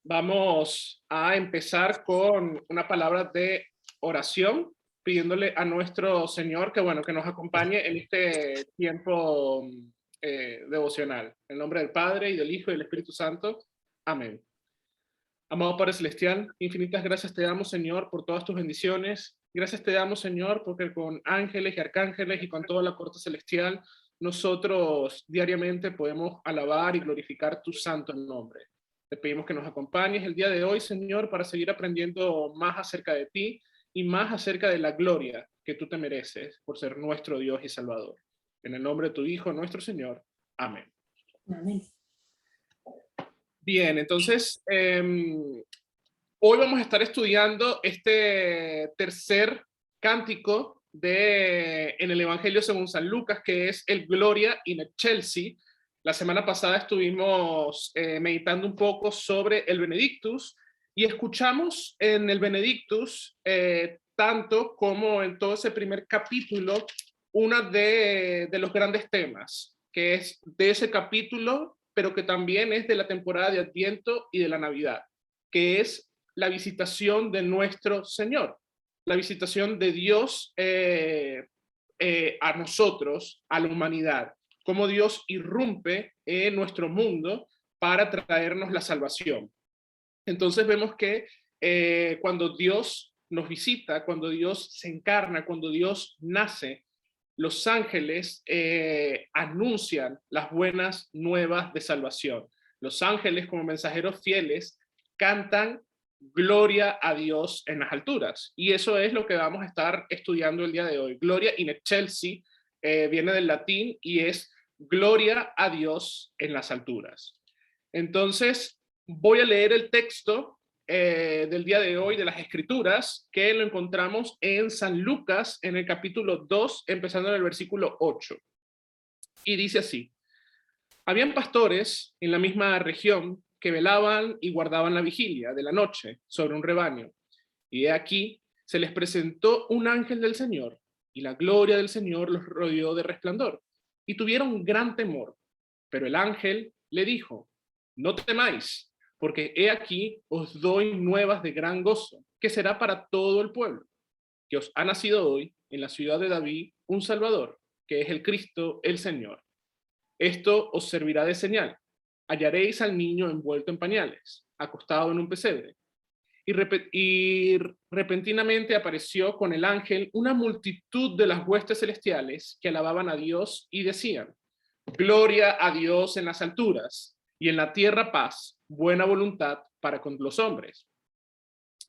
Vamos a empezar con una palabra de oración, pidiéndole a nuestro Señor que nos acompañe en este tiempo devocional. En el nombre del Padre, y del Hijo, y del Espíritu Santo. Amén. Amado Padre Celestial, infinitas gracias te damos, Señor, por todas tus bendiciones. Gracias te damos, Señor, porque con ángeles y arcángeles y con toda la corte celestial, nosotros diariamente podemos alabar y glorificar tu santo nombre. Te pedimos que nos acompañes el día de hoy, Señor, para seguir aprendiendo más acerca de ti y más acerca de la gloria que tú te mereces por ser nuestro Dios y Salvador. En el nombre de tu Hijo, nuestro Señor. Amén. Amén. Bien, entonces, hoy vamos a estar estudiando este tercer cántico en el Evangelio según San Lucas, que es el Gloria in Excelsis. La semana pasada estuvimos meditando un poco sobre el Benedictus y escuchamos en el Benedictus, tanto como en todo ese primer capítulo, uno de los grandes temas, que es de ese capítulo, pero que también es de la temporada de Adviento y de la Navidad, que es la visitación de nuestro Señor, la visitación de Dios a nosotros, a la humanidad, cómo Dios irrumpe en nuestro mundo para traernos la salvación. Entonces vemos que cuando Dios nos visita, cuando Dios se encarna, cuando Dios nace, los ángeles anuncian las buenas nuevas de salvación. Los ángeles, como mensajeros fieles, cantan gloria a Dios en las alturas. Y eso es lo que vamos a estar estudiando el día de hoy. Gloria in excelsis viene del latín y es gloria a Dios en las alturas. Entonces, voy a leer el texto del día de hoy de las Escrituras, que lo encontramos en San Lucas, en el capítulo 2, empezando en el versículo 8. Y dice así: habían pastores en la misma región que velaban y guardaban la vigilia de la noche sobre un rebaño. Y de aquí se les presentó un ángel del Señor, y la gloria del Señor los rodeó de resplandor, y tuvieron gran temor. Pero el ángel le dijo: no temáis, porque he aquí os doy nuevas de gran gozo, que será para todo el pueblo, que os ha nacido hoy en la ciudad de David un Salvador, que es el Cristo, el Señor. Esto os servirá de señal: hallaréis al niño envuelto en pañales, acostado en un pesebre. Y repentinamente apareció con el ángel una multitud de las huestes celestiales que alababan a Dios y decían: gloria a Dios en las alturas, y en la tierra paz, buena voluntad para con los hombres.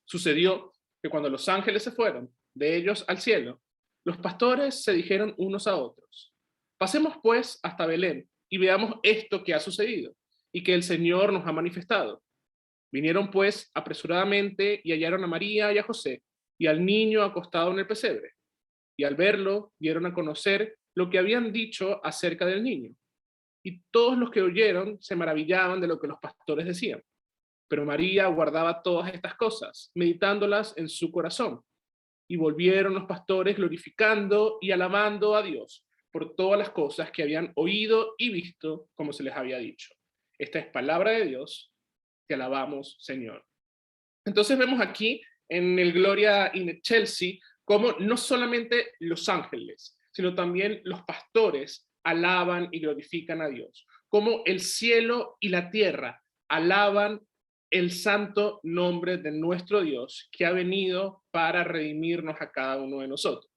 Sucedió que cuando los ángeles se fueron de ellos al cielo, los pastores se dijeron unos a otros: pasemos pues hasta Belén y veamos esto que ha sucedido y que el Señor nos ha manifestado. Vinieron pues apresuradamente y hallaron a María y a José y al niño acostado en el pesebre. Y al verlo, dieron a conocer lo que habían dicho acerca del niño. Y todos los que oyeron se maravillaban de lo que los pastores decían. Pero María guardaba todas estas cosas, meditándolas en su corazón. Y volvieron los pastores glorificando y alabando a Dios por todas las cosas que habían oído y visto, como se les había dicho. Esta es palabra de Dios. Te alabamos, Señor. Entonces vemos aquí en el Gloria in Excelsis cómo no solamente los ángeles, sino también los pastores alaban y glorifican a Dios, cómo el cielo y la tierra alaban el santo nombre de nuestro Dios, que ha venido para redimirnos a cada uno de nosotros.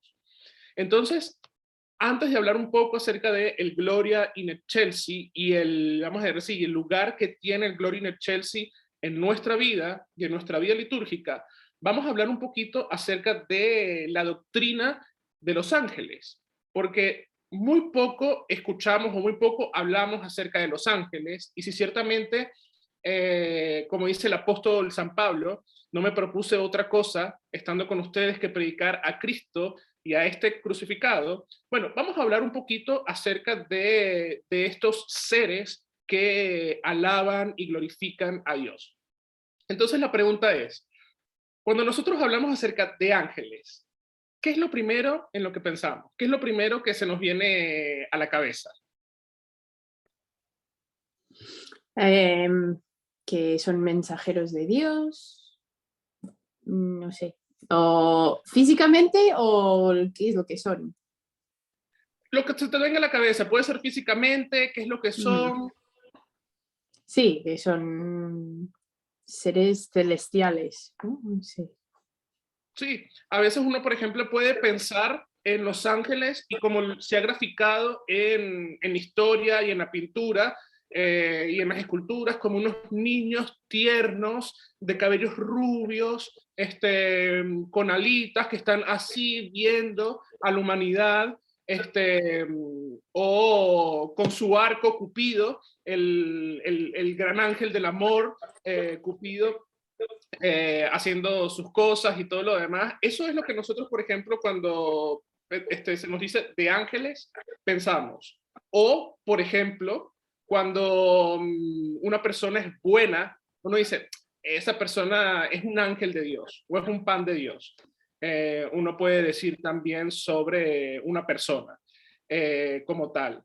Entonces, antes de hablar un poco acerca de el Gloria in Excelsis y vamos a decir, el lugar que tiene el Gloria in Excelsis en nuestra vida y en nuestra vida litúrgica, vamos a hablar un poquito acerca de la doctrina de los ángeles, porque muy poco escuchamos o muy poco hablamos acerca de los ángeles, y si ciertamente, como dice el apóstol San Pablo, no me propuse otra cosa estando con ustedes que predicar a Cristo y a este crucificado. Bueno, vamos a hablar un poquito acerca de estos seres que alaban y glorifican a Dios. Entonces la pregunta es, cuando nosotros hablamos acerca de ángeles, ¿qué es lo primero en lo que pensamos? ¿Qué es lo primero que se nos viene a la cabeza? Que que son mensajeros de Dios, no sé. O físicamente o qué es lo que son. Lo que se te venga a la cabeza, puede ser físicamente, qué es lo que son. Sí, que son seres celestiales, ¿no? No sé. Sí, a veces uno, por ejemplo, puede pensar en los ángeles y como se ha graficado en historia y en la pintura y en las esculturas, como unos niños tiernos, de cabellos rubios, con alitas, que están así viendo a la humanidad, o con su arco Cupido, el gran ángel del amor, Cupido, haciendo sus cosas y todo lo demás. Eso es lo que nosotros, por ejemplo, cuando se nos dice de ángeles, pensamos. O, por ejemplo, cuando una persona es buena, uno dice, esa persona es un ángel de Dios o es un pan de Dios. Uno puede decir también sobre una persona como tal.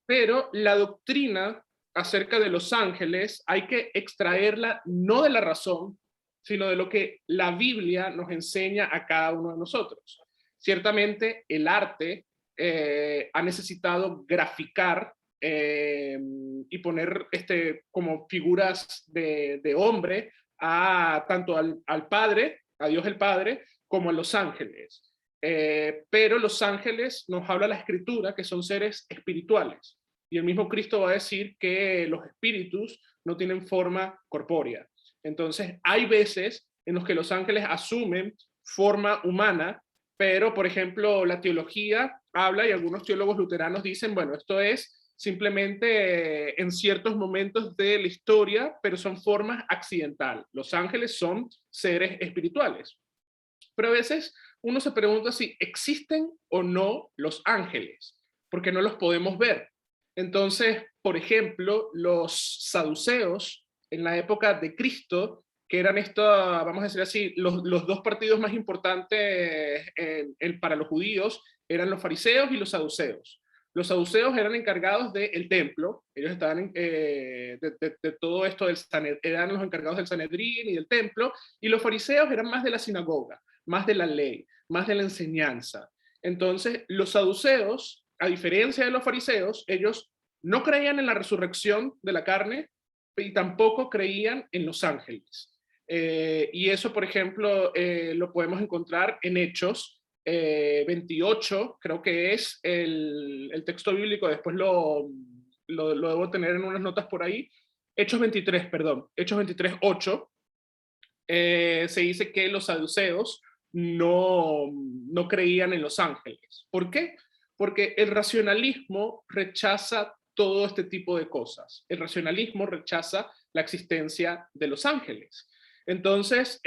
Pero la doctrina acerca de los ángeles hay que extraerla no de la razón, sino de lo que la Biblia nos enseña a cada uno de nosotros. Ciertamente el arte ha necesitado graficar y poner como figuras de hombre a tanto al Padre, a Dios el Padre, como a los ángeles. Pero los ángeles nos habla la Escritura que son seres espirituales. Y el mismo Cristo va a decir que los espíritus no tienen forma corpórea. Entonces, hay veces en los que los ángeles asumen forma humana, pero, por ejemplo, la teología habla y algunos teólogos luteranos dicen, bueno, esto es simplemente en ciertos momentos de la historia, pero son formas accidentales. Los ángeles son seres espirituales. Pero a veces uno se pregunta si existen o no los ángeles, porque no los podemos ver. Entonces, por ejemplo, los saduceos en la época de Cristo, que eran vamos a decir así, los dos partidos más importantes para los judíos, eran los fariseos y los saduceos. Los saduceos eran encargados del templo, ellos estaban de todo esto, eran los encargados del Sanedrín y del templo, y los fariseos eran más de la sinagoga, más de la ley, más de la enseñanza. Entonces, los saduceos, a diferencia de los fariseos, ellos no creían en la resurrección de la carne y tampoco creían en los ángeles. Y eso, por ejemplo, lo podemos encontrar en Hechos 28, creo que es el texto bíblico, después lo debo tener en unas notas por ahí. Hechos 23, perdón, Hechos 23, 8, se dice que los saduceos no creían en los ángeles. ¿Por qué? Porque el racionalismo rechaza todo este tipo de cosas. El racionalismo rechaza la existencia de los ángeles. Entonces,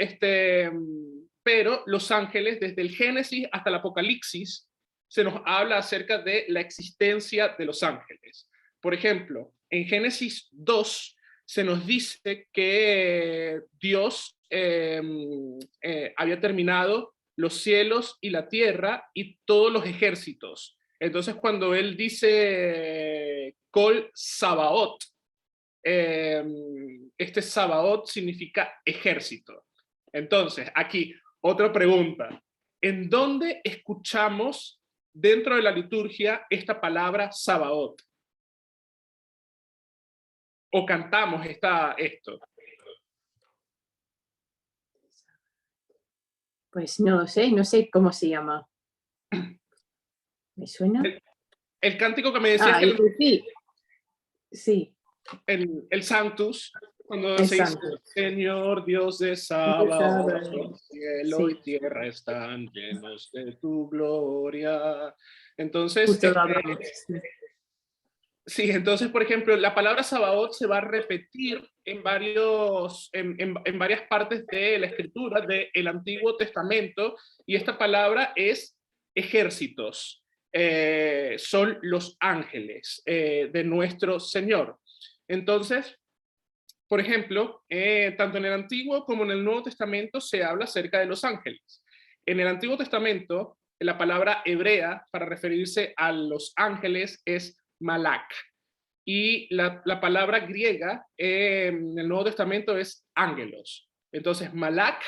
pero los ángeles, desde el Génesis hasta el Apocalipsis, se nos habla acerca de la existencia de los ángeles. Por ejemplo, en Génesis 2 se nos dice que Dios había terminado los cielos y la tierra y todos los ejércitos. Entonces, cuando él dice Kol Sabaoth, Sabaoth significa ejército. Entonces, aquí, otra pregunta. ¿En dónde escuchamos dentro de la liturgia esta palabra Sabaoth? ¿O cantamos esto? Pues no sé cómo se llama. ¿Me suena? El cántico que me decías que sí. Sí. El Sanctus, cuando El se dice santo. Señor Dios de Sabaoth, el cielo y tierra están llenos de tu gloria. Entonces, Justo lo hablamos. sí, entonces, por ejemplo, la palabra Sabaoth se va a repetir en varias partes de la escritura del Antiguo Testamento, y esta palabra es ejércitos. Son los ángeles de nuestro Señor. Entonces, por ejemplo, tanto en el Antiguo como en el Nuevo Testamento se habla acerca de los ángeles. En el Antiguo Testamento, la palabra hebrea para referirse a los ángeles es malak. y la palabra griega en el Nuevo Testamento es ángelos. Entonces, malak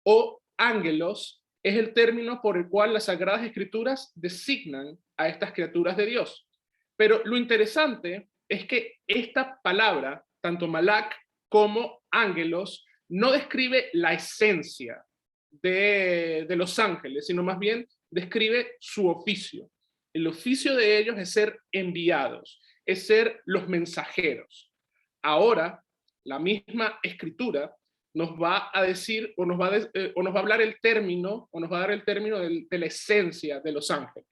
o ángelos es el término por el cual las Sagradas Escrituras designan a estas criaturas de Dios. Pero lo interesante es que esta palabra, tanto malak como ángelos, no describe la esencia de los ángeles, sino más bien describe su oficio. El oficio de ellos es ser enviados, es ser los mensajeros. Ahora, la misma escritura nos va a decir o nos va a hablar el término o nos va a dar el término de la esencia de los ángeles.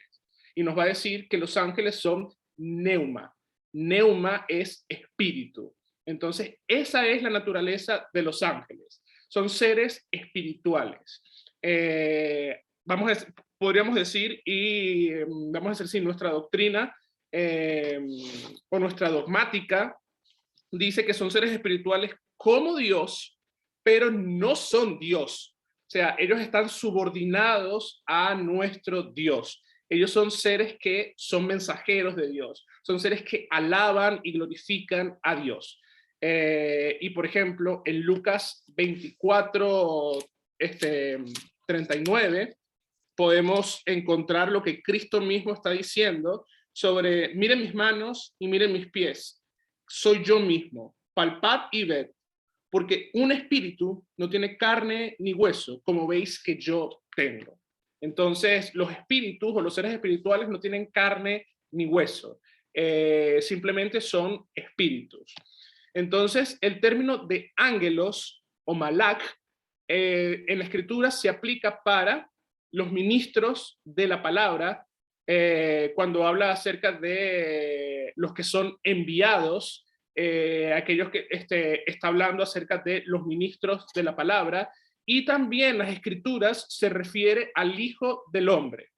Y nos va a decir que los ángeles son neuma. Neuma es espíritu. Entonces, esa es la naturaleza de los ángeles. Son seres espirituales. Podríamos decir, y vamos a decir, sí, nuestra doctrina o nuestra dogmática dice que son seres espirituales como Dios, pero no son Dios. O sea, ellos están subordinados a nuestro Dios. Ellos son seres que son mensajeros de Dios, son seres que alaban y glorifican a Dios. Y por ejemplo, en Lucas 24, 39, podemos encontrar lo que Cristo mismo está diciendo sobre, miren mis manos y miren mis pies, soy yo mismo, palpad y ved, porque un espíritu no tiene carne ni hueso, como veis que yo tengo. Entonces, los espíritus o los seres espirituales no tienen carne ni hueso, simplemente son espíritus. Entonces, el término de ángelos o malak en la escritura se aplica para los ministros de la palabra, cuando habla acerca de los que son enviados, aquellos que está hablando acerca de los ministros de la palabra, y también las escrituras se refiere al Hijo del Hombre.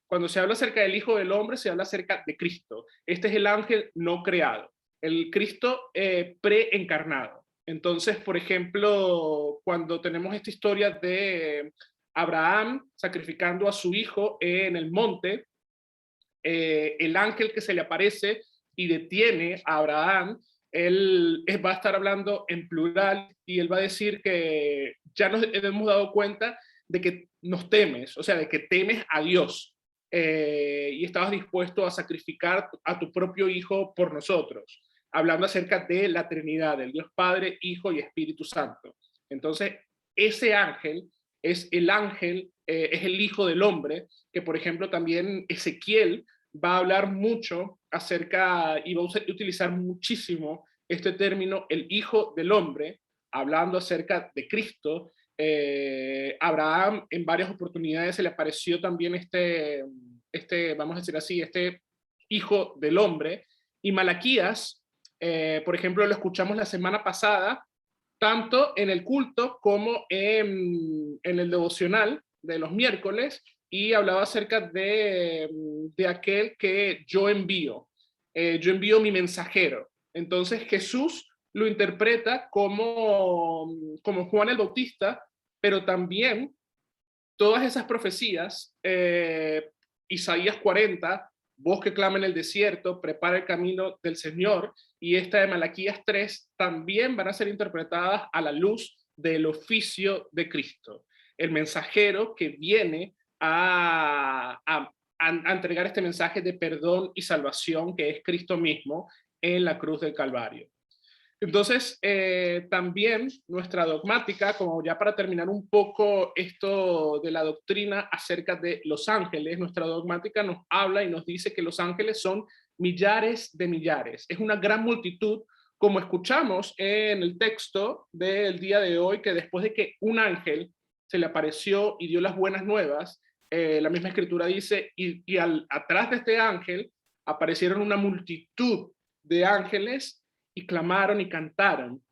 Cuando se habla acerca del Hijo del Hombre, se habla acerca de Cristo. Este es el ángel no creado, el Cristo preencarnado. Entonces, por ejemplo, cuando tenemos esta historia de Abraham sacrificando a su hijo en el monte, el ángel que se le aparece y detiene a Abraham, él va a estar hablando en plural y él va a decir que ya nos hemos dado cuenta de que nos temes, o sea, de que temes a Dios, y estabas dispuesto a sacrificar a tu propio hijo por nosotros, hablando acerca de la Trinidad, del Dios Padre, Hijo y Espíritu Santo. Entonces, ese ángel es el ángel, es el Hijo del Hombre, que por ejemplo también Ezequiel va a hablar mucho acerca y va a utilizar muchísimo este término, el Hijo del Hombre, hablando acerca de Cristo. Abraham en varias oportunidades se le apareció también vamos a decir así, este Hijo del Hombre. Y Malaquías, por ejemplo, lo escuchamos la semana pasada, tanto en el culto como en el devocional de los miércoles, y hablaba acerca de aquel que yo envío mi mensajero. Entonces Jesús lo interpreta como Juan el Bautista, pero también todas esas profecías, Isaías 40, voz que clama en el desierto, prepara el camino del Señor, y esta de Malaquías 3, también van a ser interpretadas a la luz del oficio de Cristo, el mensajero que viene a entregar este mensaje de perdón y salvación, que es Cristo mismo en la cruz del Calvario. Entonces, también nuestra dogmática, como ya para terminar un poco esto de la doctrina acerca de los ángeles, nuestra dogmática nos habla y nos dice que los ángeles son millares de millares. Es una gran multitud, como escuchamos en el texto del día de hoy, que después de que un ángel se le apareció y dio las buenas nuevas, la misma escritura dice, y atrás de este ángel aparecieron una multitud de ángeles y clamaron y cantaron,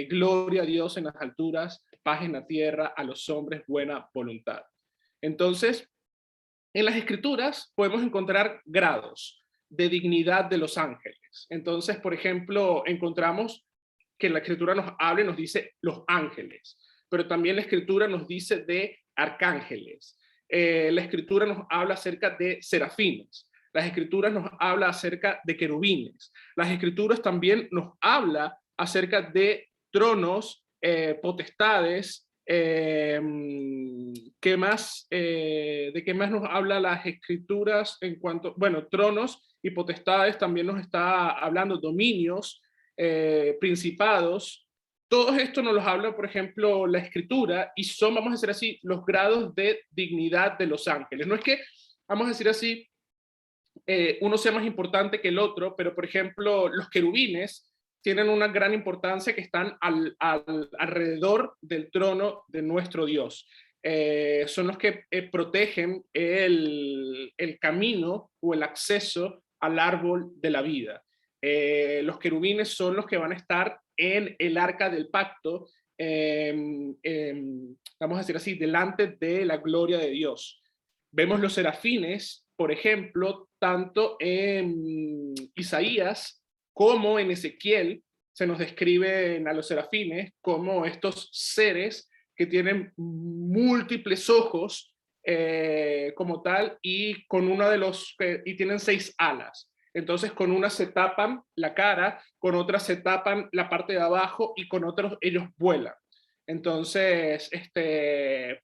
gloria a Dios en las alturas, paz en la tierra, a los hombres buena voluntad. Entonces, en las escrituras podemos encontrar grados de dignidad de los ángeles. Entonces, por ejemplo, encontramos que la escritura nos habla y nos dice los ángeles, pero también la escritura nos dice de arcángeles. La escritura nos habla acerca de serafines. Las escrituras nos habla acerca de querubines. Las escrituras también nos habla acerca de tronos, potestades. ¿Qué más? ¿De qué más nos habla las escrituras en cuanto, bueno, tronos y potestades? También nos está hablando dominios, principados. Todo esto nos los habla, por ejemplo, la escritura, y son, vamos a decir así, los grados de dignidad de los ángeles. No es que, vamos a decir así, uno sea más importante que el otro, pero por ejemplo, los querubines tienen una gran importancia, que están alrededor del trono de nuestro Dios. Son los que protegen el camino o el acceso al árbol de la vida. Los querubines son los que van a estar en el arca del pacto, vamos a decir así, delante de la gloria de Dios. Vemos los serafines, por ejemplo, tanto en Isaías como en Ezequiel. Se nos describen a los serafines como estos seres que tienen múltiples ojos, como tal, y con uno de los y tienen 6 alas. Entonces con una se tapan la cara, con otra se tapan la parte de abajo, y con otros ellos vuelan. Entonces,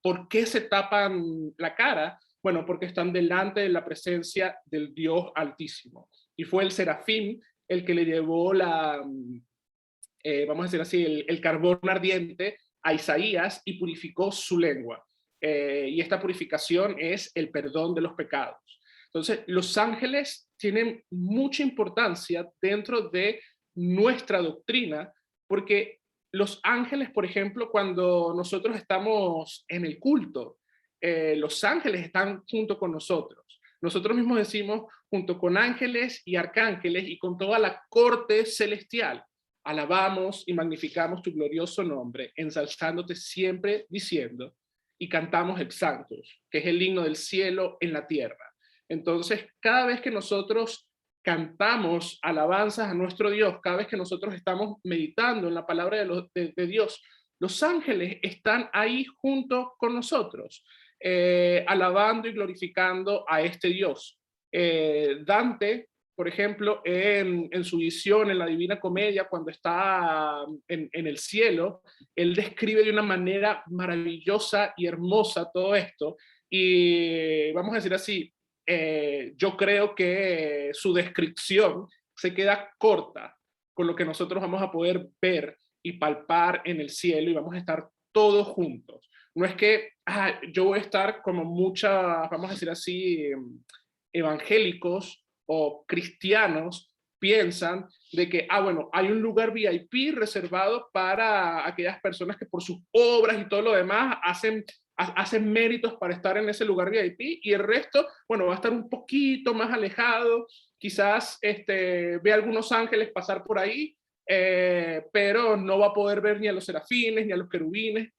¿por qué se tapan la cara? Bueno, porque están delante de la presencia del Dios Altísimo. Y fue el serafín el que le llevó vamos a decir así, el carbón ardiente a Isaías y purificó su lengua. Y esta purificación es el perdón de los pecados. Entonces, los ángeles tienen mucha importancia dentro de nuestra doctrina, porque los ángeles, por ejemplo, cuando nosotros estamos en el culto, los ángeles están junto con nosotros. Nosotros mismos decimos, junto con ángeles y arcángeles y con toda la corte celestial, alabamos y magnificamos tu glorioso nombre, ensalzándote siempre diciendo, y cantamos exaltos, que es el himno del cielo en la tierra. Entonces, cada vez que nosotros cantamos alabanzas a nuestro Dios, cada vez que nosotros estamos meditando en la palabra de Dios, los ángeles están ahí junto con nosotros, alabando y glorificando a este Dios. Dante, por ejemplo, en su visión en la Divina Comedia, cuando está en el cielo, él describe de una manera maravillosa y hermosa todo esto, y vamos a decir así, yo creo que su descripción se queda corta con lo que nosotros vamos a poder ver y palpar en el cielo, y vamos a estar todos juntos. No es que yo voy a estar como muchas, vamos a decir así, evangélicos o cristianos piensan de que, bueno, hay un lugar VIP reservado para aquellas personas que por sus obras y todo lo demás hacen méritos para estar en ese lugar VIP, y el resto, bueno, va a estar un poquito más alejado, quizás ve a algunos ángeles pasar por ahí, pero no va a poder ver ni a los serafines, ni a los querubines.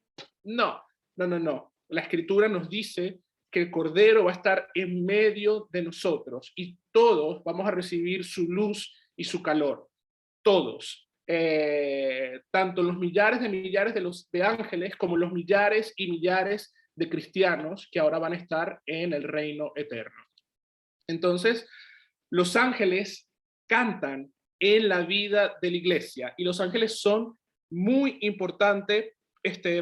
No, no, no, no. La escritura nos dice que el Cordero va a estar en medio de nosotros, y todos vamos a recibir su luz y su calor. Todos. Tanto los millares de ángeles como los millares y millares de cristianos que ahora van a estar en el reino eterno. Entonces, los ángeles cantan en la vida de la iglesia, y los ángeles son muy importantes,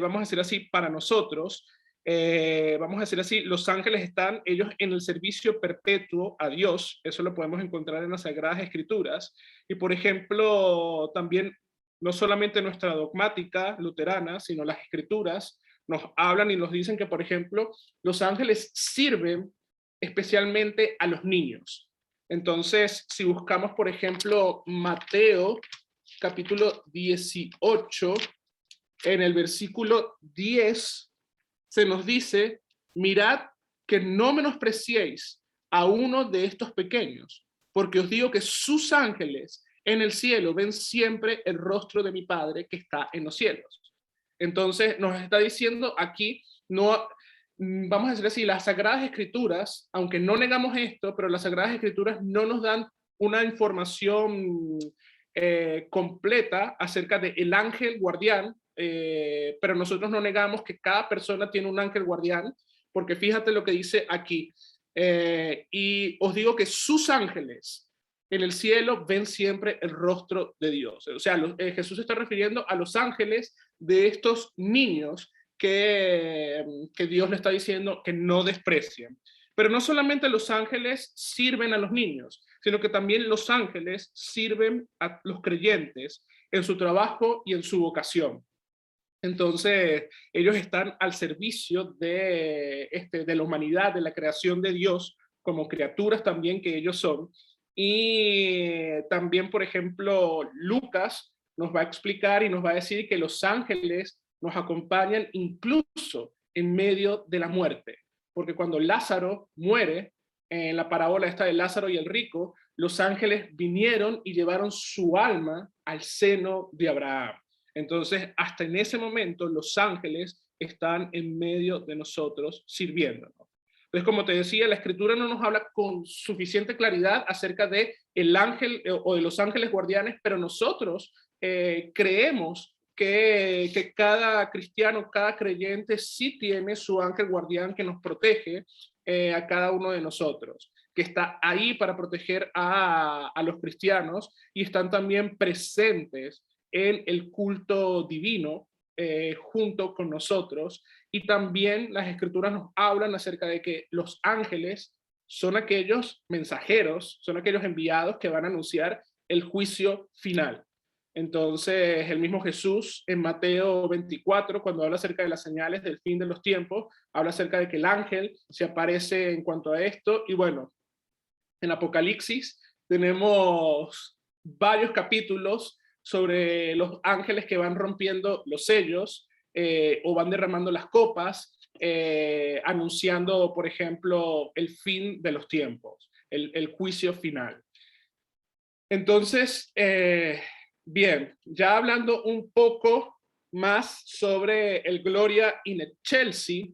vamos a decir así, para nosotros. Vamos a decir así, los ángeles están ellos en el servicio perpetuo a Dios. Eso lo podemos encontrar en las Sagradas Escrituras. Y por ejemplo, también no solamente nuestra dogmática luterana, sino las Escrituras nos hablan y nos dicen que, por ejemplo, los ángeles sirven especialmente a los niños. Entonces, si buscamos, por ejemplo, Mateo capítulo 18, en el versículo 10, se nos dice, mirad que no menospreciéis a uno de estos pequeños, porque os digo que sus ángeles en el cielo ven siempre el rostro de mi Padre que está en los cielos. Entonces nos está diciendo aquí, no, vamos a decir así, las Sagradas Escrituras, aunque no negamos esto, pero las Sagradas Escrituras no nos dan una información completa acerca del ángel guardián, pero nosotros no negamos que cada persona tiene un ángel guardián, porque fíjate lo que dice aquí, y os digo que sus ángeles en el cielo ven siempre el rostro de Dios. O sea, Jesús se está refiriendo a los ángeles de estos niños que Dios le está diciendo que no desprecien. Pero no solamente los ángeles sirven a los niños, sino que también los ángeles sirven a los creyentes en su trabajo y en su vocación. Entonces, ellos están al servicio de la humanidad, de la creación de Dios, como criaturas también que ellos son. Y también, por ejemplo, Lucas nos va a explicar y nos va a decir que los ángeles nos acompañan incluso en medio de la muerte. Porque cuando Lázaro muere, en la parábola esta de Lázaro y el rico, los ángeles vinieron y llevaron su alma al seno de Abraham. Entonces, hasta en ese momento, los ángeles están en medio de nosotros sirviéndonos. Entonces, como te decía, la escritura no nos habla con suficiente claridad acerca de el ángel o de los ángeles guardianes, pero nosotros creemos que cada cristiano, cada creyente sí tiene su ángel guardián que nos protege a cada uno de nosotros, que está ahí para proteger a los cristianos y están también presentes en el culto divino junto con nosotros. Y también las escrituras nos hablan acerca de que los ángeles son aquellos mensajeros, son aquellos enviados que van a anunciar el juicio final. Entonces, el mismo Jesús en Mateo 24, cuando habla acerca de las señales del fin de los tiempos, habla acerca de que el ángel se aparece en cuanto a esto. Y bueno, en Apocalipsis tenemos varios capítulos sobre los ángeles que van rompiendo los sellos o van derramando las copas, anunciando, por ejemplo, el fin de los tiempos, el juicio final. Entonces, bien, ya hablando un poco más sobre el Gloria in Excelsis,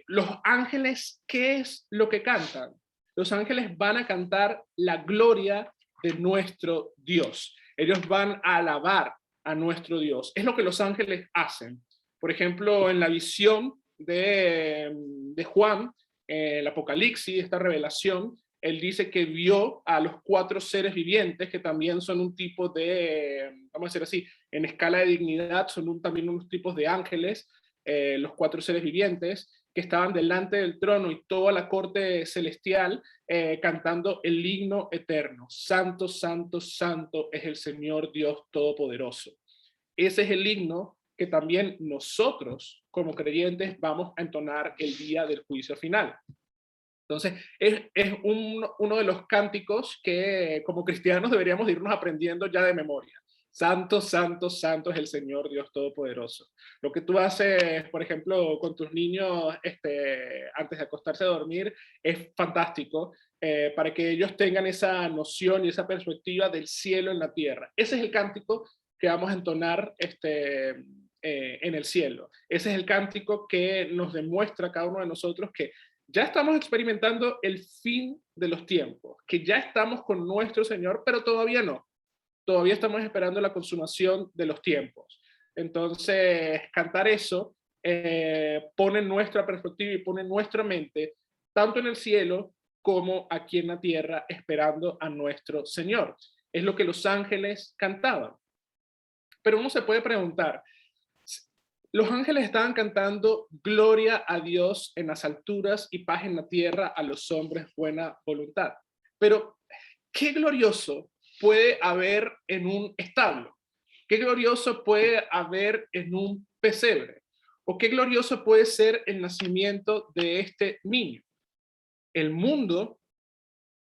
los ángeles, ¿qué es lo que cantan? Los ángeles van a cantar la gloria de nuestro Dios. Ellos van a alabar a nuestro Dios. Es lo que los ángeles hacen. Por ejemplo, en la visión de Juan, el Apocalipsis, esta revelación, él dice que vio a los 4 seres vivientes, que también son un tipo de, vamos a decir así, en escala de dignidad, son también unos tipos de ángeles, los 4 seres vivientes, que estaban delante del trono y toda la corte celestial cantando el himno eterno. Santo, santo, santo es el Señor Dios Todopoderoso. Ese es el himno que también nosotros, como creyentes, vamos a entonar el día del juicio final. Entonces, es uno de los cánticos que como cristianos deberíamos irnos aprendiendo ya de memoria. Santo, santo, santo es el Señor Dios Todopoderoso. Lo que tú haces, por ejemplo, con tus niños antes de acostarse a dormir es fantástico para que ellos tengan esa noción y esa perspectiva del cielo en la tierra. Ese es el cántico que vamos a entonar en el cielo. Ese es el cántico que nos demuestra a cada uno de nosotros que ya estamos experimentando el fin de los tiempos, que ya estamos con nuestro Señor, pero todavía no. Todavía estamos esperando la consumación de los tiempos. Entonces, cantar eso pone nuestra perspectiva y pone nuestra mente tanto en el cielo como aquí en la tierra, esperando a nuestro Señor. Es lo que los ángeles cantaban. Pero uno se puede preguntar, los ángeles estaban cantando gloria a Dios en las alturas y paz en la tierra a los hombres buena voluntad. Pero, ¿qué glorioso puede haber en un establo? ¿Qué glorioso puede haber en un pesebre? ¿O qué glorioso puede ser el nacimiento de este niño? El mundo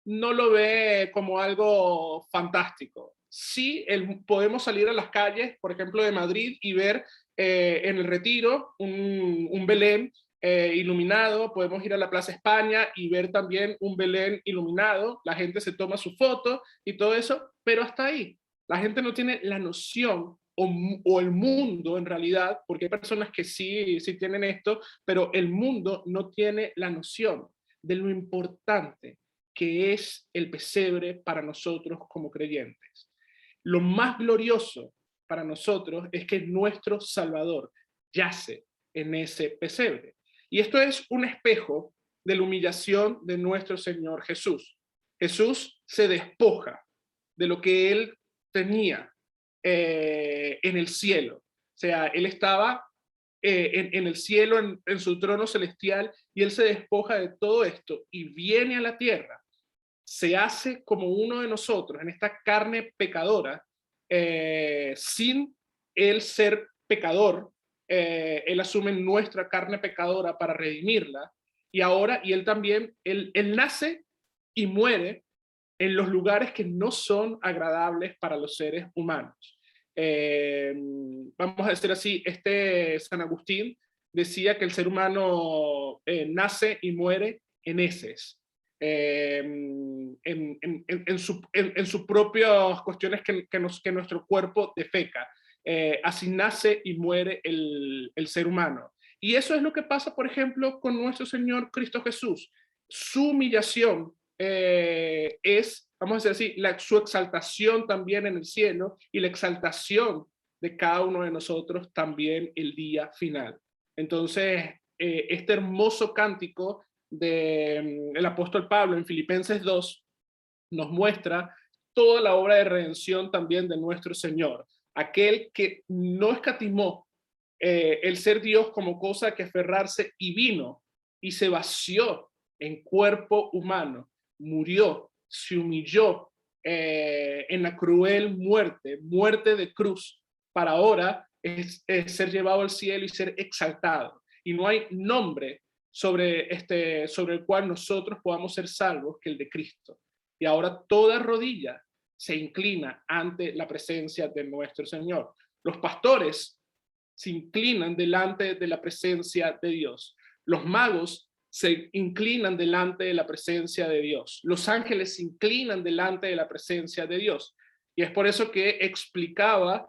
no lo ve como algo fantástico. Sí, podemos salir a las calles, por ejemplo, de Madrid y ver en el Retiro un Belén iluminado. Podemos ir a la Plaza España y ver también un Belén iluminado. La gente se toma su foto y todo eso, pero hasta ahí. La gente no tiene la noción o el mundo en realidad, porque hay personas que sí tienen esto, pero el mundo no tiene la noción de lo importante que es el pesebre para nosotros como creyentes. Lo más glorioso para nosotros es que nuestro Salvador yace en ese pesebre. Y esto es un espejo de la humillación de nuestro Señor Jesús. Jesús se despoja de lo que él tenía en el cielo. O sea, él estaba en el cielo, en su trono celestial, y él se despoja de todo esto y viene a la tierra, se hace como uno de nosotros en esta carne pecadora, sin él ser pecador. Él asume nuestra carne pecadora para redimirla, y ahora, y él también, él nace y muere en los lugares que no son agradables para los seres humanos. Vamos a decir así, San Agustín decía que el ser humano nace y muere en heces, en sus propias cuestiones que nuestro cuerpo defeca. Así nace y muere el ser humano. Y eso es lo que pasa, por ejemplo, con nuestro Señor Cristo Jesús. Su humillación es, vamos a decir así, su exaltación también en el cielo, y la exaltación de cada uno de nosotros también el día final. Entonces, este hermoso cántico del apóstol Pablo en Filipenses 2 nos muestra toda la obra de redención también de nuestro Señor, aquel que no escatimó el ser Dios como cosa que aferrarse, y vino y se vació en cuerpo humano, murió, se humilló en la cruel muerte de cruz, para ahora ser llevado al cielo y ser exaltado. Y no hay nombre sobre el cual nosotros podamos ser salvos que el de Cristo. Y ahora toda rodilla se inclina ante la presencia de nuestro Señor. Los pastores se inclinan delante de la presencia de Dios. Los magos se inclinan delante de la presencia de Dios. Los ángeles se inclinan delante de la presencia de Dios. Y es por eso que explicaba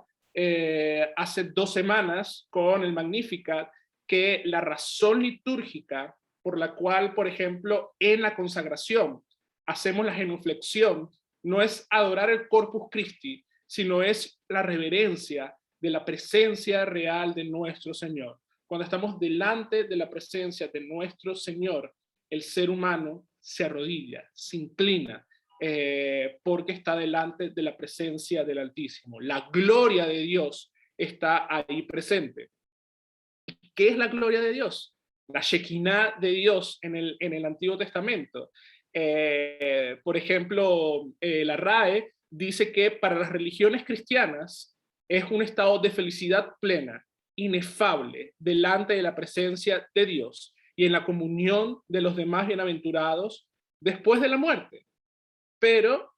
hace 2 semanas con el Magnificat que la razón litúrgica por la cual, por ejemplo, en la consagración hacemos la genuflexión no es adorar el Corpus Christi, sino es la reverencia de la presencia real de nuestro Señor. Cuando estamos delante de la presencia de nuestro Señor, el ser humano se arrodilla, se inclina, porque está delante de la presencia del Altísimo. La gloria de Dios está ahí presente. ¿Qué es la gloria de Dios? La Shekinah de Dios en el Antiguo Testamento. Por ejemplo, la RAE dice que para las religiones cristianas es un estado de felicidad plena, inefable, delante de la presencia de Dios y en la comunión de los demás bienaventurados después de la muerte. Pero,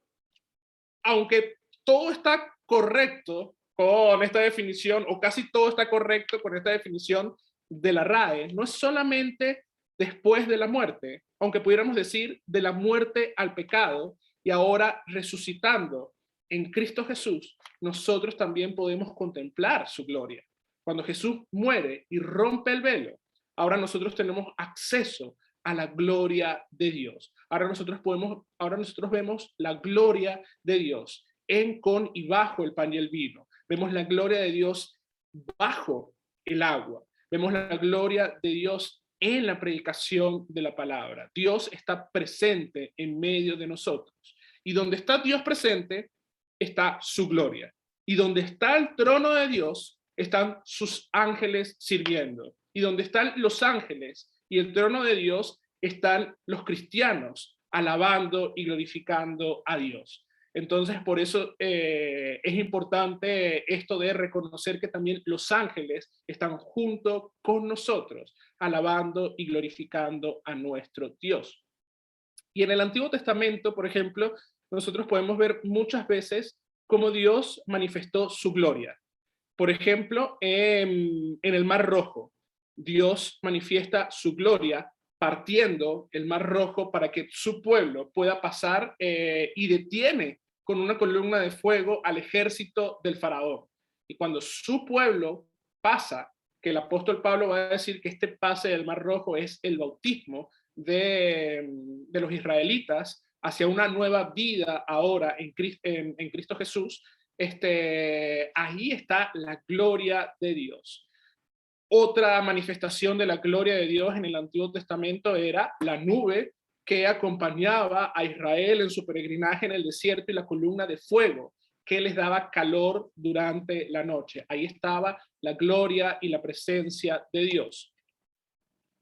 aunque todo está correcto con esta definición, o casi todo está correcto con esta definición de la RAE, no es solamente después de la muerte, aunque pudiéramos decir de la muerte al pecado, y ahora resucitando en Cristo Jesús, nosotros también podemos contemplar su gloria. Cuando Jesús muere y rompe el velo, ahora nosotros tenemos acceso a la gloria de Dios. Ahora nosotros vemos la gloria de Dios en, con y bajo el pan y el vino. Vemos la gloria de Dios bajo el agua. Vemos la gloria de Dios en la predicación de la palabra. Dios está presente en medio de nosotros. Y donde está Dios presente, está su gloria. Y donde está el trono de Dios, están sus ángeles sirviendo. Y donde están los ángeles y el trono de Dios, están los cristianos alabando y glorificando a Dios. Entonces, por eso es importante esto de reconocer que también los ángeles están junto con nosotros, alabando y glorificando a nuestro Dios. Y en el Antiguo Testamento, por ejemplo, nosotros podemos ver muchas veces cómo Dios manifestó su gloria. Por ejemplo, en el Mar Rojo, Dios manifiesta su gloria partiendo el Mar Rojo para que su pueblo pueda pasar, y detiene con una columna de fuego al ejército del faraón. Y cuando su pueblo pasa, que el apóstol Pablo va a decir que este pase del Mar Rojo es el bautismo de los israelitas hacia una nueva vida ahora en Cristo Jesús, ahí está la gloria de Dios. Otra manifestación de la gloria de Dios en el Antiguo Testamento era la nube que acompañaba a Israel en su peregrinaje en el desierto y la columna de fuego que les daba calor durante la noche. Ahí estaba la gloria y la presencia de Dios.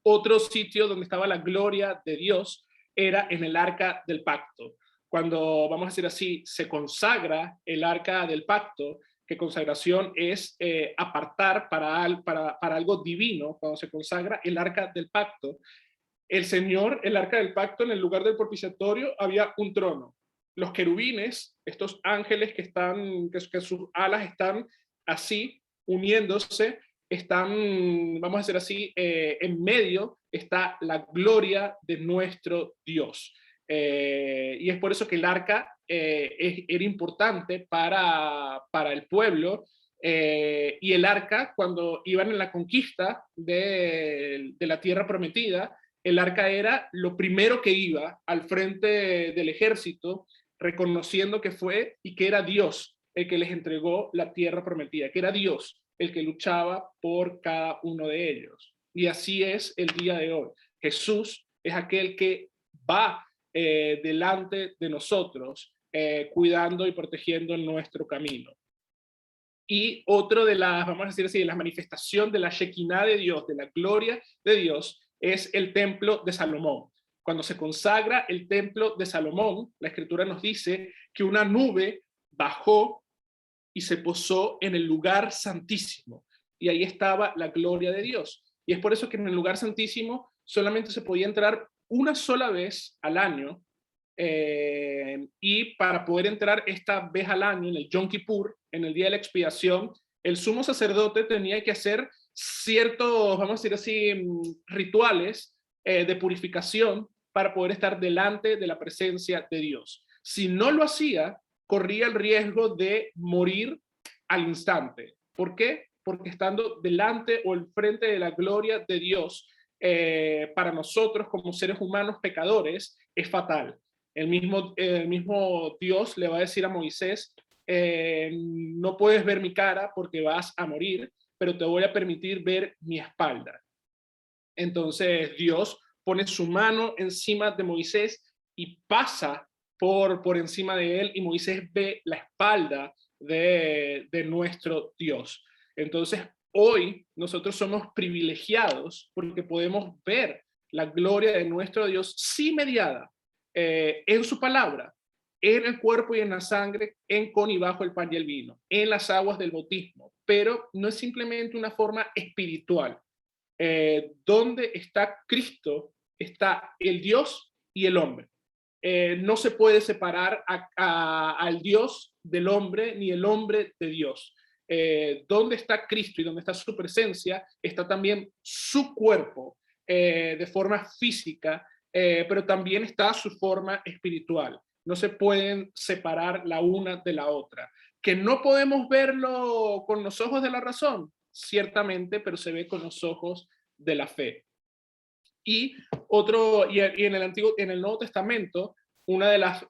Otro sitio donde estaba la gloria de Dios era en el arca del pacto. Cuando, vamos a decir así, se consagra el arca del pacto, que consagración es apartar para algo divino. Cuando se consagra el arca del pacto, el Señor, el arca del pacto, en el lugar del propiciatorio había un trono. Los querubines, estos ángeles que sus alas están así, uniéndose, están, vamos a decir así, en medio está la gloria de nuestro Dios. Y es por eso que el arca era importante para el pueblo. Y el arca, cuando iban en la conquista de la tierra prometida, el arca era lo primero que iba al frente del ejército, reconociendo que fue y que era Dios el que les entregó la tierra prometida, que era Dios el que luchaba por cada uno de ellos. Y así es el día de hoy. Jesús es aquel que va delante de nosotros, cuidando y protegiendo nuestro camino. Y otro de las, vamos a decir así, de la manifestación de la Shekinah de Dios, de la gloria de Dios, es el templo de Salomón. Cuando se consagra el templo de Salomón, la escritura nos dice que una nube bajó y se posó en el lugar santísimo. Y ahí estaba la gloria de Dios. Y es por eso que en el lugar santísimo solamente se podía entrar una sola vez al año. Y para poder entrar esta vez al año, en el Yom Kippur, en el día de la expiación, el sumo sacerdote tenía que hacer ciertos, vamos a decir así, rituales de purificación para poder estar delante de la presencia de Dios. Si no lo hacía, corría el riesgo de morir al instante. ¿Por qué? Porque estando delante o al frente de la gloria de Dios, para nosotros como seres humanos pecadores, es fatal. El mismo Dios le va a decir a Moisés, no puedes ver mi cara porque vas a morir, pero te voy a permitir ver mi espalda. Entonces Dios pone su mano encima de Moisés y pasa por encima de él, y Moisés ve la espalda de nuestro Dios. Entonces hoy nosotros somos privilegiados porque podemos ver la gloria de nuestro Dios sí mediada en su palabra, en el cuerpo y en la sangre, en con y bajo el pan y el vino, en las aguas del bautismo. Pero no es simplemente una forma espiritual. Donde está Cristo, está el Dios y el hombre. No se puede separar al Dios del hombre, ni el hombre de Dios. Donde está Cristo y donde está su presencia, está también su cuerpo de forma física, pero también está su forma espiritual. No se pueden separar la una de la otra. Que no podemos verlo con los ojos de la razón, ciertamente, pero se ve con los ojos de la fe. Y en el Nuevo Testamento, una de las,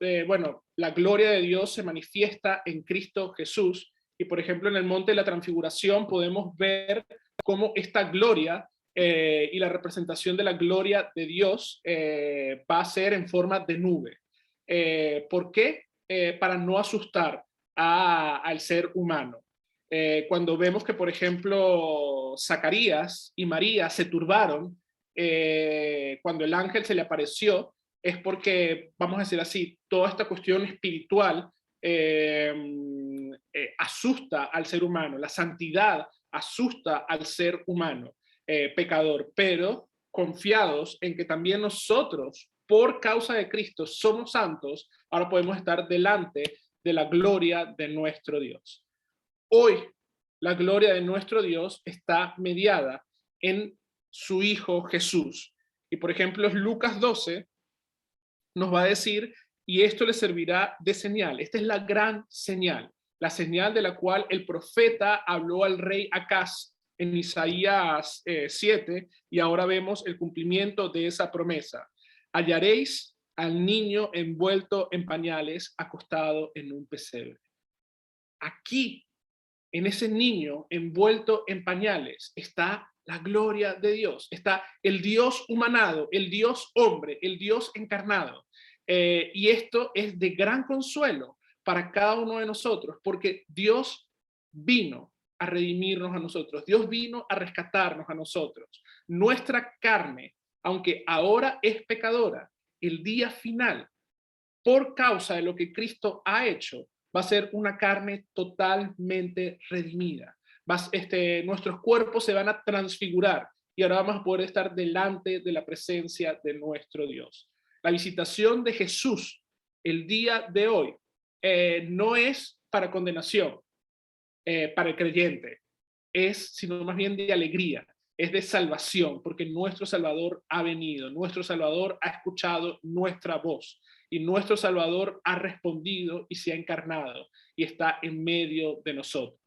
la gloria de Dios se manifiesta en Cristo Jesús. Y por ejemplo, en el Monte de la Transfiguración podemos ver cómo esta gloria y la representación de la gloria de Dios va a ser en forma de nube. ¿Por qué? Para no asustar al ser humano. Cuando vemos que, por ejemplo, Zacarías y María se turbaron cuando el ángel se le apareció, es porque, vamos a decir así, toda esta cuestión espiritual asusta al ser humano, la santidad asusta al ser humano pecador, pero confiados en que también nosotros, por causa de Cristo, somos santos, ahora podemos estar delante de la gloria de nuestro Dios. Hoy, la gloria de nuestro Dios está mediada en su Hijo Jesús. Y por ejemplo, Lucas 12 nos va a decir, y esto le servirá de señal. Esta es la gran señal, la señal de la cual el profeta habló al rey Acaz en Isaías 7, y ahora vemos el cumplimiento de esa promesa. Hallaréis al niño envuelto en pañales, acostado en un pesebre. Aquí, en ese niño envuelto en pañales, está la gloria de Dios. Está el Dios humanado, el Dios hombre, el Dios encarnado. Y esto es de gran consuelo para cada uno de nosotros, porque Dios vino a redimirnos a nosotros. Dios vino a rescatarnos a nosotros. Nuestra carne, aunque ahora es pecadora, el día final, por causa de lo que Cristo ha hecho, va a ser una carne totalmente redimida. Nuestros cuerpos se van a transfigurar y ahora vamos a poder estar delante de la presencia de nuestro Dios. La visitación de Jesús el día de hoy no es para condenación, para el creyente, es sino más bien de alegría, es de salvación, porque nuestro Salvador ha venido, nuestro Salvador ha escuchado nuestra voz y nuestro Salvador ha respondido y se ha encarnado y está en medio de nosotros.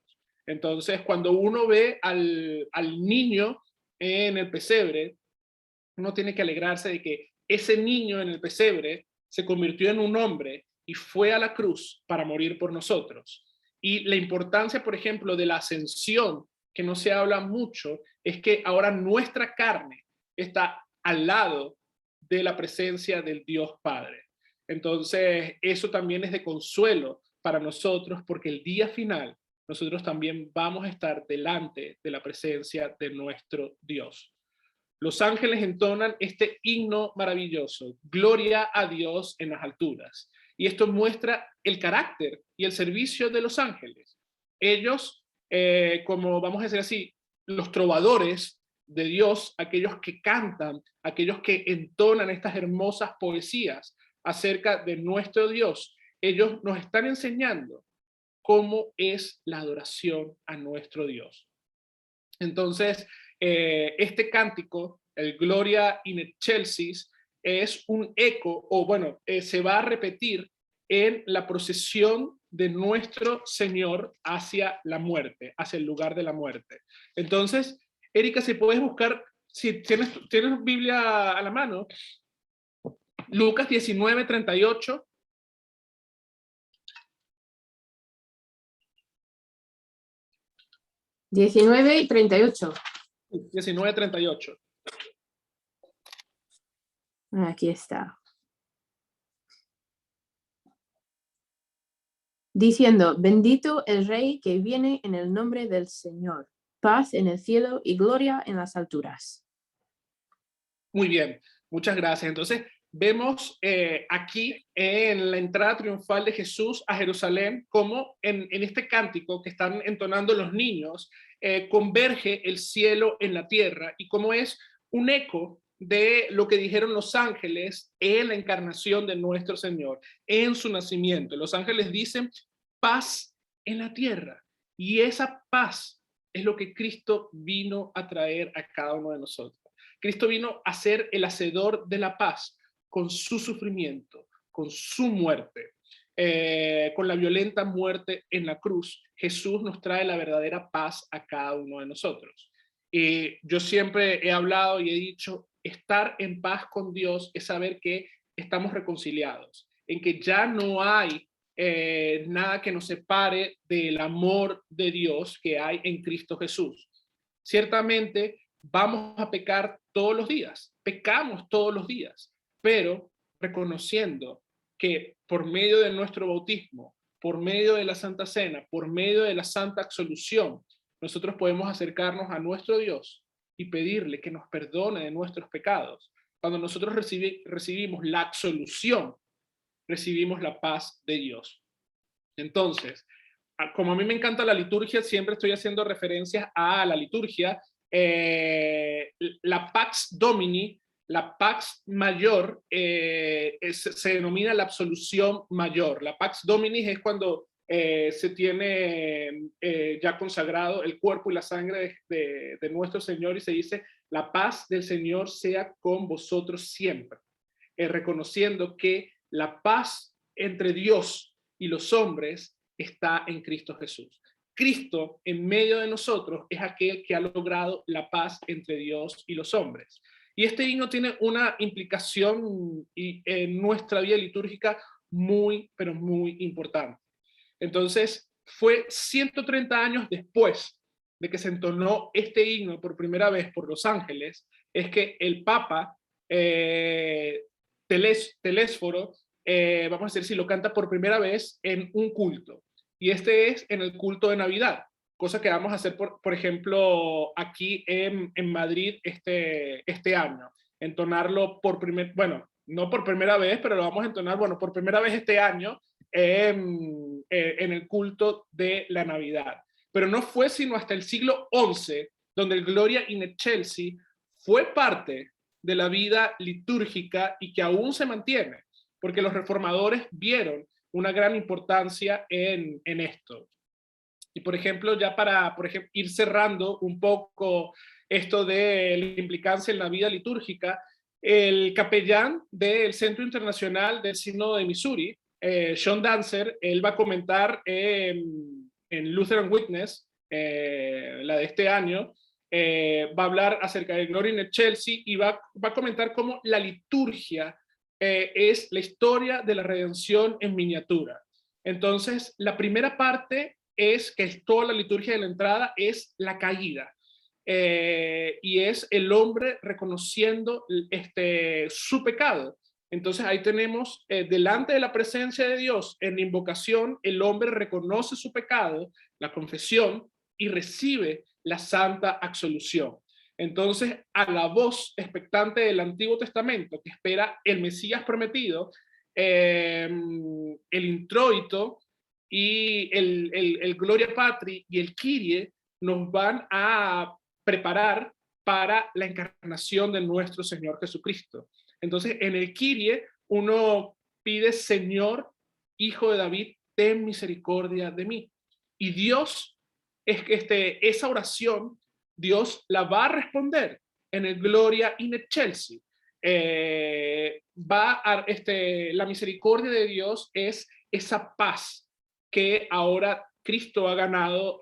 Entonces, cuando uno ve al niño en el pesebre, uno tiene que alegrarse de que ese niño en el pesebre se convirtió en un hombre y fue a la cruz para morir por nosotros. Y la importancia, por ejemplo, de la ascensión, que no se habla mucho, es que ahora nuestra carne está al lado de la presencia del Dios Padre. Entonces, eso también es de consuelo para nosotros, porque el día final nosotros también vamos a estar delante de la presencia de nuestro Dios. Los ángeles entonan este himno maravilloso, gloria a Dios en las alturas. Y esto muestra el carácter y el servicio de los ángeles. Ellos, como vamos a decir así, los trovadores de Dios, aquellos que cantan, aquellos que entonan estas hermosas poesías acerca de nuestro Dios, ellos nos están enseñando cómo es la adoración a nuestro Dios. Entonces, este cántico, el Gloria in Excelsis, es un eco, o bueno, se va a repetir en la procesión de nuestro Señor hacia la muerte, hacia el lugar de la muerte. Entonces, Erika, si puedes buscar, si tienes Biblia a la mano, Lucas 19:38. 19:38. 19:38. Aquí está. Diciendo, bendito el Rey que viene en el nombre del Señor. Paz en el cielo y gloria en las alturas. Muy bien, muchas gracias. Entonces, vemos aquí en la entrada triunfal de Jesús a Jerusalén, como en este cántico que están entonando los niños, converge el cielo en la tierra y como es un eco de lo que dijeron los ángeles en la encarnación de nuestro Señor, en su nacimiento. Los ángeles dicen paz en la tierra y esa paz es lo que Cristo vino a traer a cada uno de nosotros. Cristo vino a ser el hacedor de la paz con su sufrimiento, con su muerte, con la violenta muerte en la cruz. Jesús nos trae la verdadera paz a cada uno de nosotros. Yo siempre he hablado y he dicho, estar en paz con Dios es saber que estamos reconciliados, en que ya no hay nada que nos separe del amor de Dios que hay en Cristo Jesús. Ciertamente vamos a pecar todos los días, pecamos todos los días, pero reconociendo que por medio de nuestro bautismo, por medio de la Santa Cena, por medio de la Santa Absolución, nosotros podemos acercarnos a nuestro Dios y pedirle que nos perdone de nuestros pecados. Cuando nosotros recibimos la absolución, recibimos la paz de Dios. Entonces, como a mí me encanta la liturgia, siempre estoy haciendo referencias a la liturgia. La Pax Domini, la Pax Mayor, se denomina la absolución mayor. La Pax Domini es cuando se tiene ya consagrado el cuerpo y la sangre de nuestro Señor y se dice, la paz del Señor sea con vosotros siempre, reconociendo que la paz entre Dios y los hombres está en Cristo Jesús. Cristo en medio de nosotros es aquel que ha logrado la paz entre Dios y los hombres. Y este himno tiene una implicación en nuestra vida litúrgica muy, pero muy importante. Entonces, fue 130 años después de que se entonó este himno por primera vez por los ángeles es que el Papa Telésforo, vamos a decir, si lo canta por primera vez en un culto. Y este es en el culto de Navidad, cosa que vamos a hacer, por ejemplo, aquí en Madrid este año. Entonarlo bueno, no por primera vez, pero lo vamos a entonar, bueno, por primera vez este año en el culto de la Navidad. Pero no fue sino hasta el siglo XI donde el Gloria in Excelsis fue parte de la vida litúrgica y que aún se mantiene, porque los reformadores vieron una gran importancia en esto. Y por ejemplo, ya para ir cerrando un poco esto de la implicancia en la vida litúrgica, el capellán del Centro Internacional del Sínodo de Missouri, Sean Dancer, él va a comentar en Lutheran Witness, la de este año, va a hablar acerca de Gloria in Excelsis y va a comentar cómo la liturgia es la historia de la redención en miniatura. Entonces, la primera parte es que es toda la liturgia de la entrada, es la caída. Y es el hombre reconociendo su pecado. Entonces ahí tenemos, delante de la presencia de Dios, en la invocación, el hombre reconoce su pecado, la confesión, y recibe la santa absolución. Entonces, a la voz expectante del Antiguo Testamento, que espera el Mesías prometido, el introito y el Gloria Patri y el Kyrie nos van a preparar para la encarnación de nuestro Señor Jesucristo. Entonces, en el Kyrie uno pide: Señor, Hijo de David, ten misericordia de mí. Y Dios, esa oración, Dios la va a responder en el Gloria in Excelsis. La misericordia de Dios es esa paz que ahora Cristo ha ganado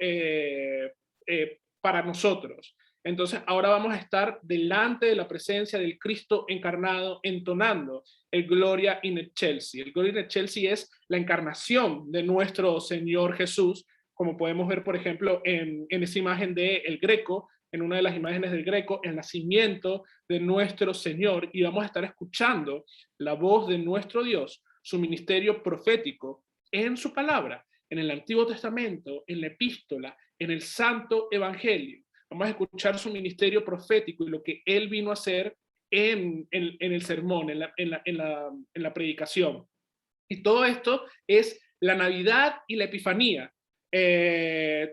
para nosotros. Entonces ahora vamos a estar delante de la presencia del Cristo encarnado, entonando el Gloria in Excelsis. El Gloria in Excelsis es la encarnación de nuestro Señor Jesús, como podemos ver, por ejemplo, en esa imagen del Greco, en una de las imágenes del Greco, el nacimiento de nuestro Señor, y vamos a estar escuchando la voz de nuestro Dios, su ministerio profético en su palabra, en el Antiguo Testamento, en la epístola, en el Santo Evangelio. Vamos a escuchar su ministerio profético y lo que él vino a hacer en el sermón, en la predicación. Y todo esto es la Navidad y la Epifanía.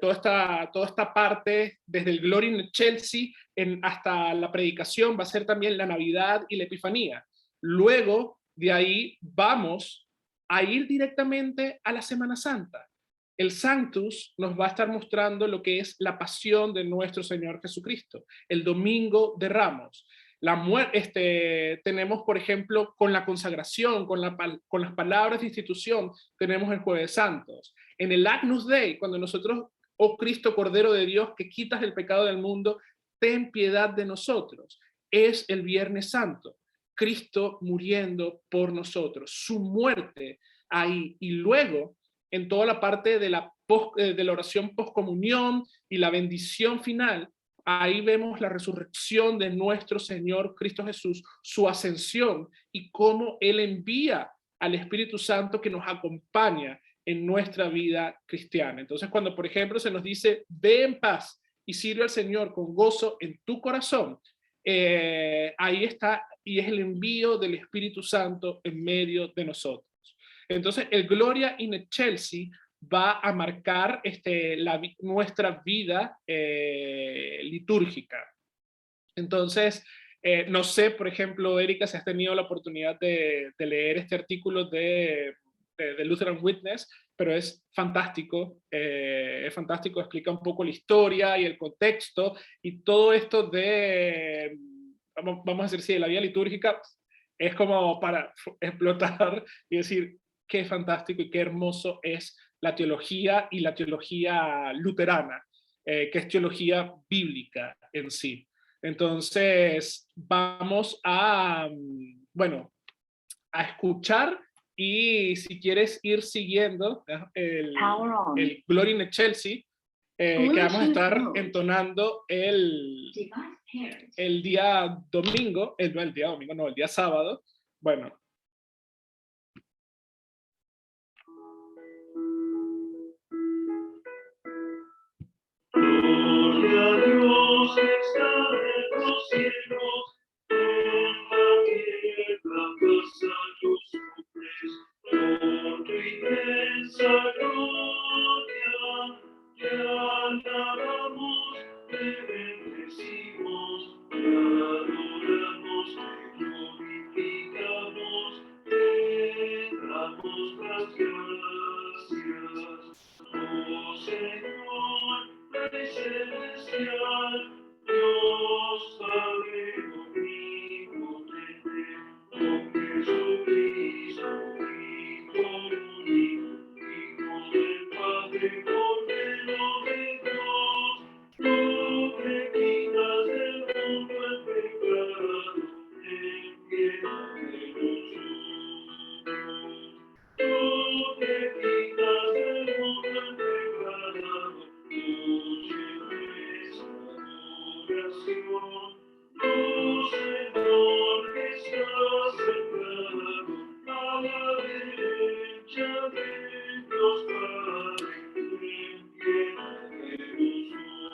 Toda esta parte, desde el Gloria in Excelsis hasta la predicación, va a ser también la Navidad y la Epifanía. Luego de ahí vamos a ir directamente a la Semana Santa. El Sanctus nos va a estar mostrando lo que es la pasión de nuestro Señor Jesucristo, el Domingo de Ramos. Tenemos, por ejemplo, con la consagración, con las palabras de institución, tenemos el Jueves Santos. En el Agnus Dei, cuando nosotros, oh Cristo, Cordero de Dios, que quitas el pecado del mundo, ten piedad de nosotros. Es el Viernes Santo, Cristo muriendo por nosotros, su muerte ahí. Y luego, en toda la parte de la oración postcomunión y la bendición final, ahí vemos la resurrección de nuestro Señor Cristo Jesús, su ascensión y cómo Él envía al Espíritu Santo que nos acompaña en nuestra vida cristiana. Entonces, cuando, por ejemplo, se nos dice: ve en paz y sirve al Señor con gozo en tu corazón, ahí está, y es el envío del Espíritu Santo en medio de nosotros. Entonces, el Gloria in Excelsis va a marcar nuestra vida litúrgica. Entonces, no sé, por ejemplo, Erika, si has tenido la oportunidad de leer este artículo de Lutheran Witness, pero es fantástico, explica un poco la historia y el contexto y todo esto vamos a decir, sí, de la vida litúrgica. Es como para explotar y decir qué fantástico y qué hermoso es la teología y la teología luterana, que es teología bíblica en sí. Entonces, vamos a escuchar, y si quieres ir siguiendo el Gloria in Excelsis, que vamos a estar entonando el día domingo, el día sábado. Bueno. Gloria a Dios está en los cielos, en la tierra paz a los hombres, por tu inmensa gloria, te alabamos, te bendecimos, te adoramos, te glorificamos, te damos las gracias. Oh Señor, Rey celestial, Dios Padre omnipotente, con Jesucristo, Hijo único, Hijo del Padre, Cordero de Dios, tú que quitas del mundo el pecado, ten piedad de nosotros. Tú que quitas del mundo el pecado, oración, tu Señor que estás sentado a la derecha de Dios Padre, ten piedad de nosotros,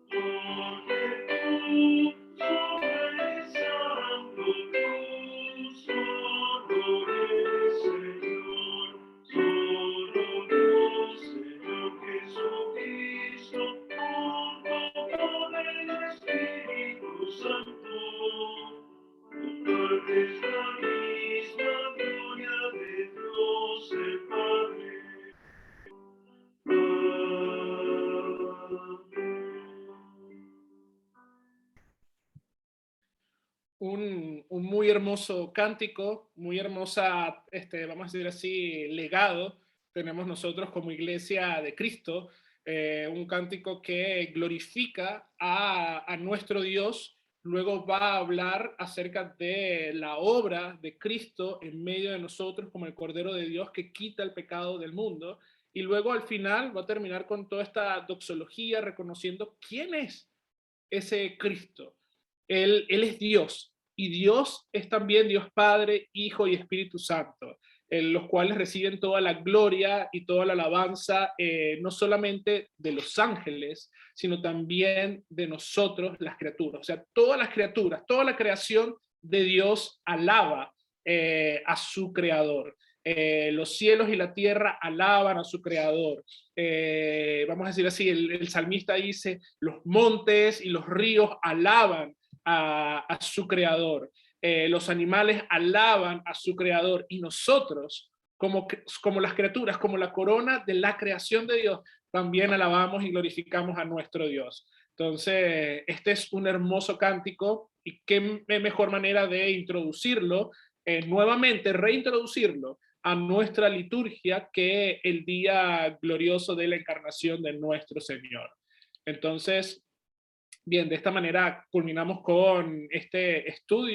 porque tú eres santo, tú solo eres Señor, solo Dios, Señor Jesucristo, con el Espíritu Santo, compartes la misma gloria de Dios el Padre. Un muy hermoso cántico, muy hermosa, vamos a decir así, legado tenemos nosotros como Iglesia de Cristo, un cántico que glorifica a nuestro Dios, luego va a hablar acerca de la obra de Cristo en medio de nosotros como el Cordero de Dios que quita el pecado del mundo, y luego al final va a terminar con toda esta doxología reconociendo quién es ese Cristo. Él es Dios, y Dios es también Dios Padre, Hijo y Espíritu Santo, los cuales reciben toda la gloria y toda la alabanza, no solamente de los ángeles, sino también de nosotros, las criaturas. O sea, todas las criaturas, toda la creación de Dios alaba a su Creador. Los cielos y la tierra alaban a su Creador. Vamos a decir así, el salmista dice, los montes y los ríos alaban a su Creador. Los animales alaban a su Creador, y nosotros, como las criaturas, como la corona de la creación de Dios, también alabamos y glorificamos a nuestro Dios. Entonces, este es un hermoso cántico, y qué mejor manera de introducirlo, nuevamente reintroducirlo a nuestra liturgia que el día glorioso de la encarnación de nuestro Señor. Entonces, bien, de esta manera culminamos con este estudio